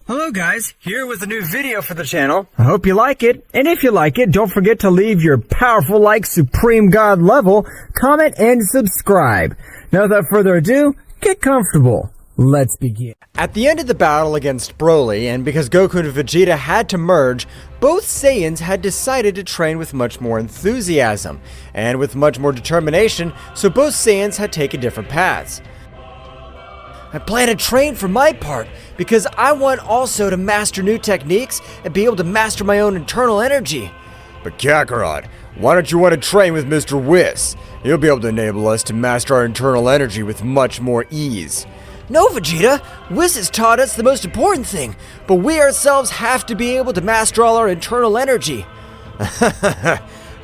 Hello guys, here with a new video for the channel. I hope you like it, and if you like it, don't forget to leave your powerful like Supreme God level, comment, and subscribe. Now without further ado, get comfortable. Let's begin. At the end of the battle against Broly, and because Goku and Vegeta had to merge, both Saiyans had decided to train with much more enthusiasm, and with much more determination, so both Saiyans had taken different paths. I plan to train for my part, because I want also to master new techniques and be able to master my own internal energy. But Kakarot, why don't you want to train with Mr. Whis? He'll be able to enable us to master our internal energy with much more ease. No, Vegeta! Whis has taught us the most important thing, but we ourselves have to be able to master all our internal energy.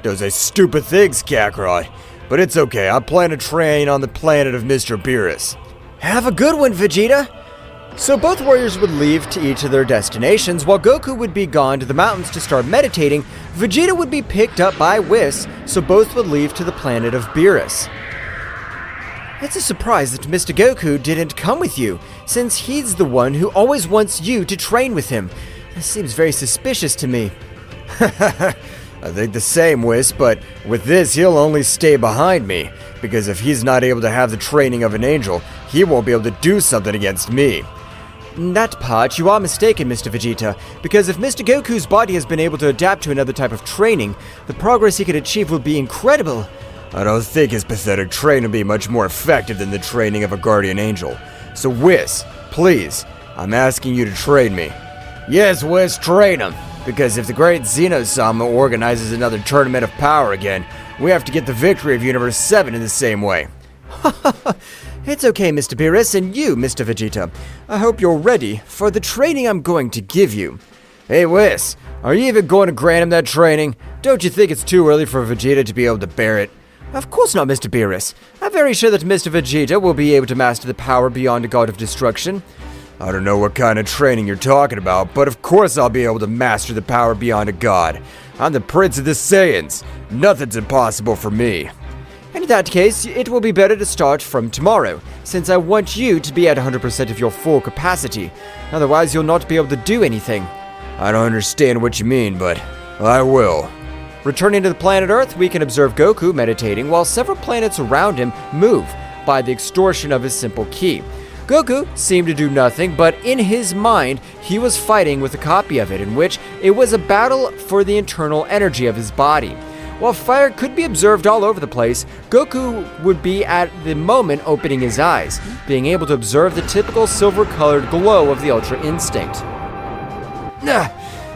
Those are stupid things, Kakarot. But it's okay, I plan to train on the planet of Mr. Beerus. Have a good one, Vegeta! So both warriors would leave to each of their destinations, while Goku would be gone to the mountains to start meditating. Vegeta would be picked up by Whis, so both would leave to the planet of Beerus. It's a surprise that Mr. Goku didn't come with you, since he's the one who always wants you to train with him. This seems very suspicious to me. I think the same, Whis, but with this, he'll only stay behind me, because if he's not able to have the training of an angel, he won't be able to do something against me. In that part, you are mistaken, Mr. Vegeta, because if Mr. Goku's body has been able to adapt to another type of training, the progress he could achieve will be incredible. I don't think his pathetic training will be much more effective than the training of a guardian angel. So Whis, please, I'm asking you to train me. Yes, Whis, train him. Because if the great Zeno-sama organizes another tournament of power again, we have to get the victory of Universe 7 in the same way. It's okay, Mr. Beerus, and you, Mr. Vegeta. I hope you're ready for the training I'm going to give you. Hey, Whis, are you even going to grant him that training? Don't you think it's too early for Vegeta to be able to bear it? Of course not, Mr. Beerus. I'm very sure that Mr. Vegeta will be able to master the power beyond a god of destruction. I don't know what kind of training you're talking about, but of course I'll be able to master the power beyond a god. I'm the Prince of the Saiyans. Nothing's impossible for me. In that case, it will be better to start from tomorrow, since I want you to be at 100% of your full capacity. Otherwise, you'll not be able to do anything. I don't understand what you mean, but I will. Returning to the planet Earth, we can observe Goku meditating while several planets around him move by the extortion of his simple ki. Goku seemed to do nothing, but in his mind, he was fighting with a copy of it, in which it was a battle for the internal energy of his body. While fire could be observed all over the place, Goku would be at the moment opening his eyes, being able to observe the typical silver-colored glow of the Ultra Instinct.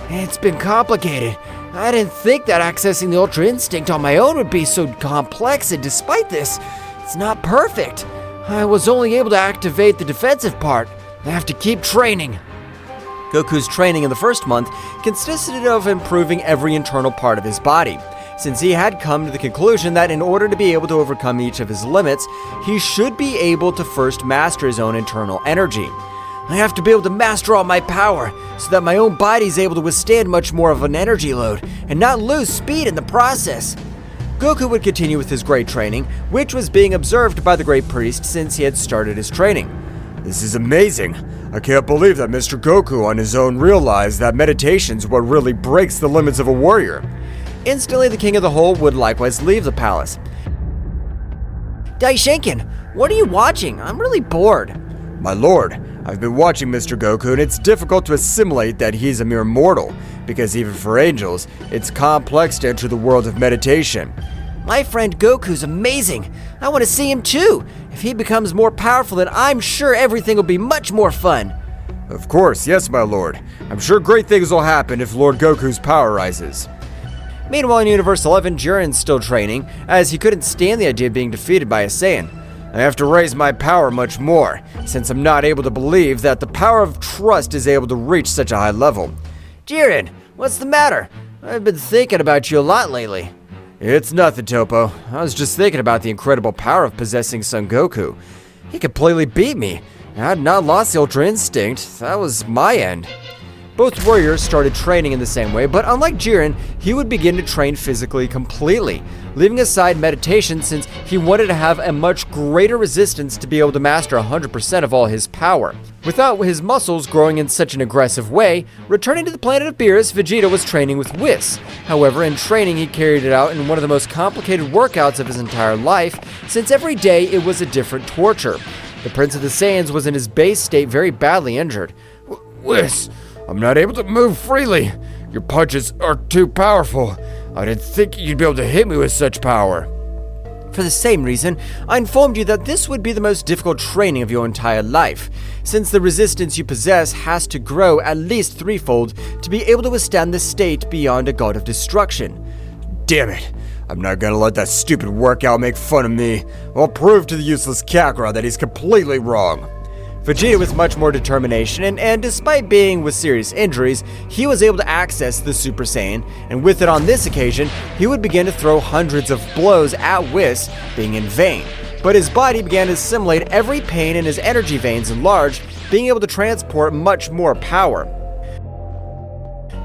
It's been complicated. I didn't think that accessing the Ultra Instinct on my own would be so complex, and despite this, it's not perfect. I was only able to activate the defensive part. I have to keep training. Goku's training in the first month consisted of improving every internal part of his body, since he had come to the conclusion that in order to be able to overcome each of his limits, he should be able to first master his own internal energy. I have to be able to master all my power, so that my own body is able to withstand much more of an energy load, and not lose speed in the process. Goku would continue with his great training, which was being observed by the great priest since he had started his training. This is amazing. I can't believe that Mr. Goku on his own realized that meditation's what really breaks the limits of a warrior. Instantly, the king of the whole would likewise leave the palace. Daishinken, what are you watching? I'm really bored. My lord, I've been watching Mr. Goku, and it's difficult to assimilate that he's a mere mortal, because even for angels, it's complex to enter the world of meditation. My friend Goku's amazing. I want to see him too. If he becomes more powerful, then I'm sure everything will be much more fun. Of course, yes, my lord. I'm sure great things will happen if Lord Goku's power rises. Meanwhile, in Universe 11, Jiren's still training, as he couldn't stand the idea of being defeated by a Saiyan. I have to raise my power much more, since I'm not able to believe that the power of trust is able to reach such a high level. Jiren, what's the matter? I've been thinking about you a lot lately. It's nothing, Topo. I was just thinking about the incredible power of possessing Son Goku. He completely beat me. I had not lost the Ultra Instinct. That was my end. Both warriors started training in the same way, but unlike Jiren, he would begin to train physically completely, leaving aside meditation since he wanted to have a much greater resistance to be able to master 100% of all his power. Without his muscles growing in such an aggressive way, returning to the planet of Beerus, Vegeta was training with Whis. However, in training he carried it out in one of the most complicated workouts of his entire life, since every day it was a different torture. The Prince of the Saiyans was in his base state very badly injured. Whis, I'm not able to move freely. Your punches are too powerful. I didn't think you'd be able to hit me with such power. For the same reason, I informed you that this would be the most difficult training of your entire life, since the resistance you possess has to grow at least threefold to be able to withstand the state beyond a god of destruction. Damn it. I'm not gonna let that stupid workout make fun of me. I'll prove to the useless Kakarot that he's completely wrong. Vegeta with much more determination, and despite being with serious injuries, he was able to access the Super Saiyan, and with it on this occasion, he would begin to throw hundreds of blows at Whis, being in vain. But his body began to assimilate every pain and his energy veins enlarged, being able to transport much more power.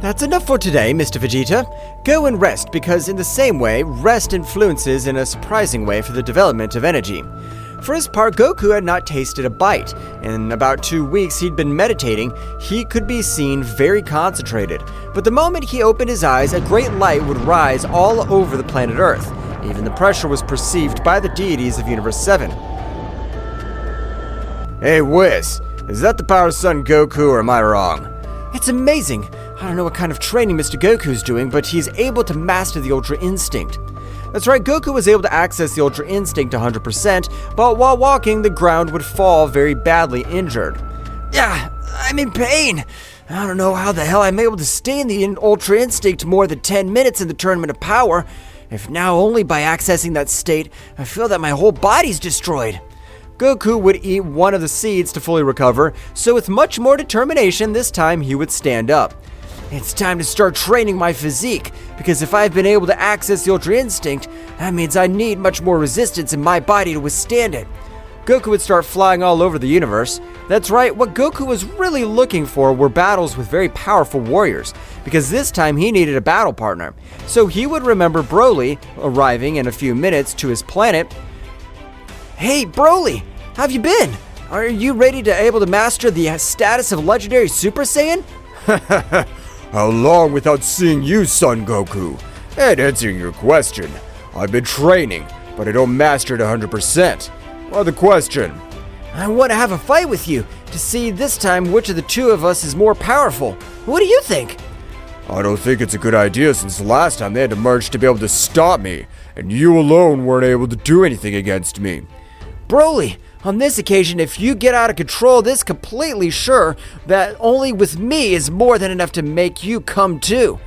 That's enough for today, Mr. Vegeta. Go and rest, because in the same way, rest influences in a surprising way for the development of energy. For his part, Goku had not tasted a bite. In about 2 weeks he'd been meditating, he could be seen very concentrated. But the moment he opened his eyes, a great light would rise all over the planet Earth. Even the pressure was perceived by the deities of Universe 7. Hey Whis, is that the power of Son Goku or am I wrong? It's amazing. I don't know what kind of training Mr. Goku's doing, but he's able to master the Ultra Instinct. That's right, Goku was able to access the Ultra Instinct 100%, but while walking, the ground would fall very badly injured. I'm in pain. I don't know how the hell I'm able to stay in the Ultra Instinct more than 10 minutes in the Tournament of Power. If now only by accessing that state, I feel that my whole body's destroyed. Goku would eat one of the seeds to fully recover, so with much more determination, this time he would stand up. It's time to start training my physique, because if I've been able to access the Ultra Instinct, that means I need much more resistance in my body to withstand it. Goku would start flying all over the universe. That's right, what Goku was really looking for were battles with very powerful warriors, because this time he needed a battle partner. So he would remember Broly arriving in a few minutes to his planet. Hey Broly, how have you been? Are you ready to able to master the status of legendary Super Saiyan? How long without seeing you, Son Goku? And answering your question, I've been training, but I don't master it 100%. Why the question? I want to have a fight with you, to see this time which of the two of us is more powerful. What do you think? I don't think it's a good idea since the last time they had to merge to be able to stop me, and you alone weren't able to do anything against me. Broly, on this occasion, if you get out of control, this completely sure that only with me is more than enough to make you come too.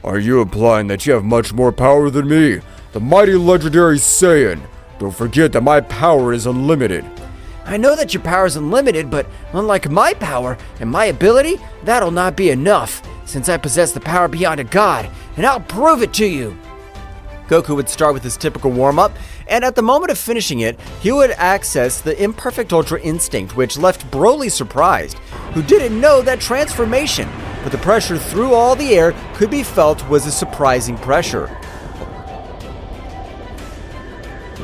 Are you implying that you have much more power than me, the mighty legendary Saiyan? Don't forget that my power is unlimited. I know that your power is unlimited, but unlike my power and my ability, that'll not be enough, since I possess the power beyond a god, and I'll prove it to you. Goku would start with his typical warm-up, and at the moment of finishing it, he would access the imperfect Ultra Instinct, which left Broly surprised, who didn't know that transformation, but the pressure through all the air could be felt was a surprising pressure.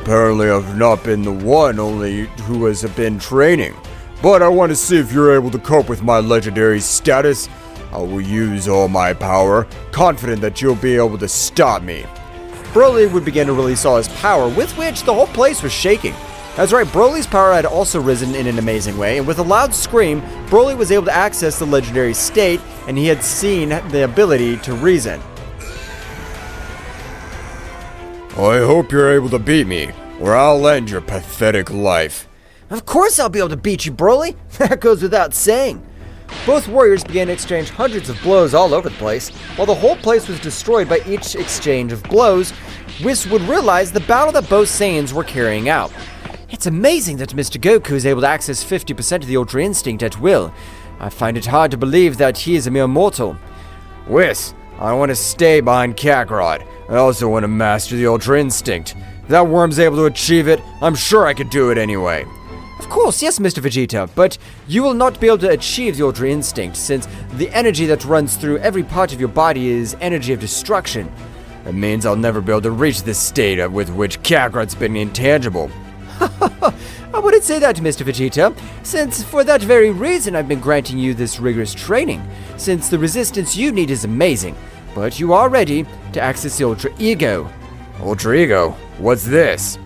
Apparently I've not been the one only who has been training, but I want to see if you're able to cope with my legendary status. I will use all my power, confident that you'll be able to stop me. Broly would begin to release all his power, with which the whole place was shaking. That's right, Broly's power had also risen in an amazing way, and with a loud scream, Broly was able to access the legendary state, and he had seen the ability to reason. I hope you're able to beat me, or I'll end your pathetic life. Of course I'll be able to beat you, Broly. That goes without saying. Both warriors began to exchange hundreds of blows all over the place. While the whole place was destroyed by each exchange of blows, Whis would realize the battle that both Saiyans were carrying out. It's amazing that Mr. Goku is able to access 50% of the Ultra Instinct at will. I find it hard to believe that he is a mere mortal. Whis, I want to stay behind Kakarot. I also want to master the Ultra Instinct. If that worm's able to achieve it, I'm sure I could do it anyway. Of course, yes, Mr. Vegeta, but you will not be able to achieve the Ultra Instinct, since the energy that runs through every part of your body is energy of destruction. That means I'll never be able to reach this state with which Kakarot's been intangible. I wouldn't say that, Mr. Vegeta, since for that very reason I've been granting you this rigorous training, since the resistance you need is amazing, but you are ready to access the Ultra Ego. Ultra Ego? What's this?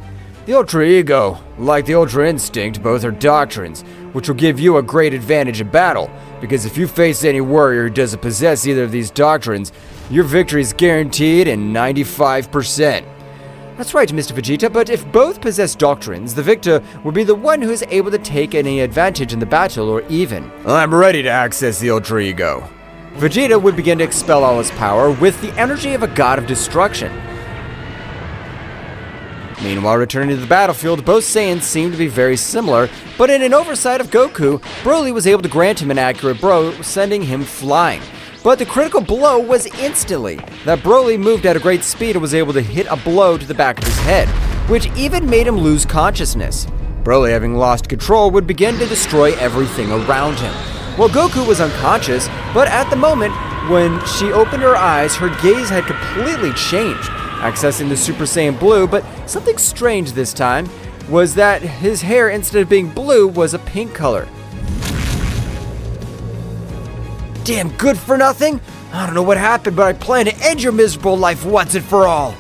The Ultra Ego, like the Ultra Instinct, both are doctrines, which will give you a great advantage in battle, because if you face any warrior who doesn't possess either of these doctrines, your victory is guaranteed in 95%. That's right, Mr. Vegeta, but if both possess doctrines, the victor will be the one who is able to take any advantage in the battle, or even. I'm ready to access the Ultra Ego. Vegeta would begin to expel all his power with the energy of a god of destruction. Meanwhile, returning to the battlefield, both Saiyans seemed to be very similar, but in an oversight of Goku, Broly was able to grant him an accurate blow, sending him flying. But the critical blow was instantly that Broly moved at a great speed and was able to hit a blow to the back of his head, which even made him lose consciousness. Broly, having lost control, would begin to destroy everything around him. Well, Goku was unconscious, but at the moment when she opened her eyes, her gaze had completely changed, accessing the Super Saiyan Blue, but something strange this time was that his hair, instead of being blue, was a pink color. Damn good for nothing? I don't know what happened, but I plan to end your miserable life once and for all.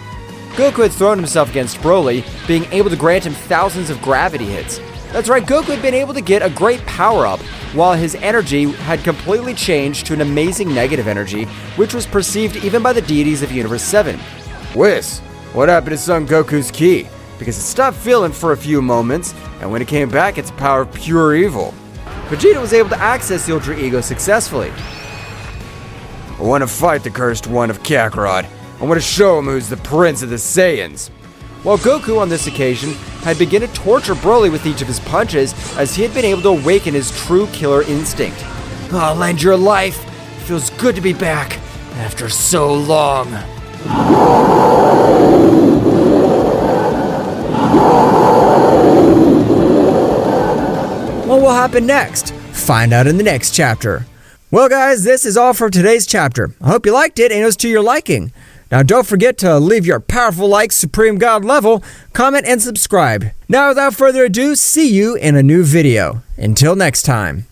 Goku had thrown himself against Broly, being able to grant him thousands of gravity hits. That's right, Goku had been able to get a great power-up, while his energy had completely changed to an amazing negative energy, which was perceived even by the deities of Universe 7. Whis, what happened to Son Goku's ki? Because it stopped feeling for a few moments, and when it came back, it's the power of pure evil. Vegeta was able to access the Ultra Ego successfully. I want to fight the cursed one of Kakarot. I want to show him who's the prince of the Saiyans. While Goku on this occasion had begun to torture Broly with each of his punches, as he had been able to awaken his true killer instinct. I'll end your life. It feels good to be back after so long. What will happen next? Find out in the next chapter. Well guys, this is all for today's chapter. I hope you liked it and it was to your liking. Now don't forget to leave your powerful like Supreme God level, comment and subscribe. Now without further ado, see you in a new video. Until next time.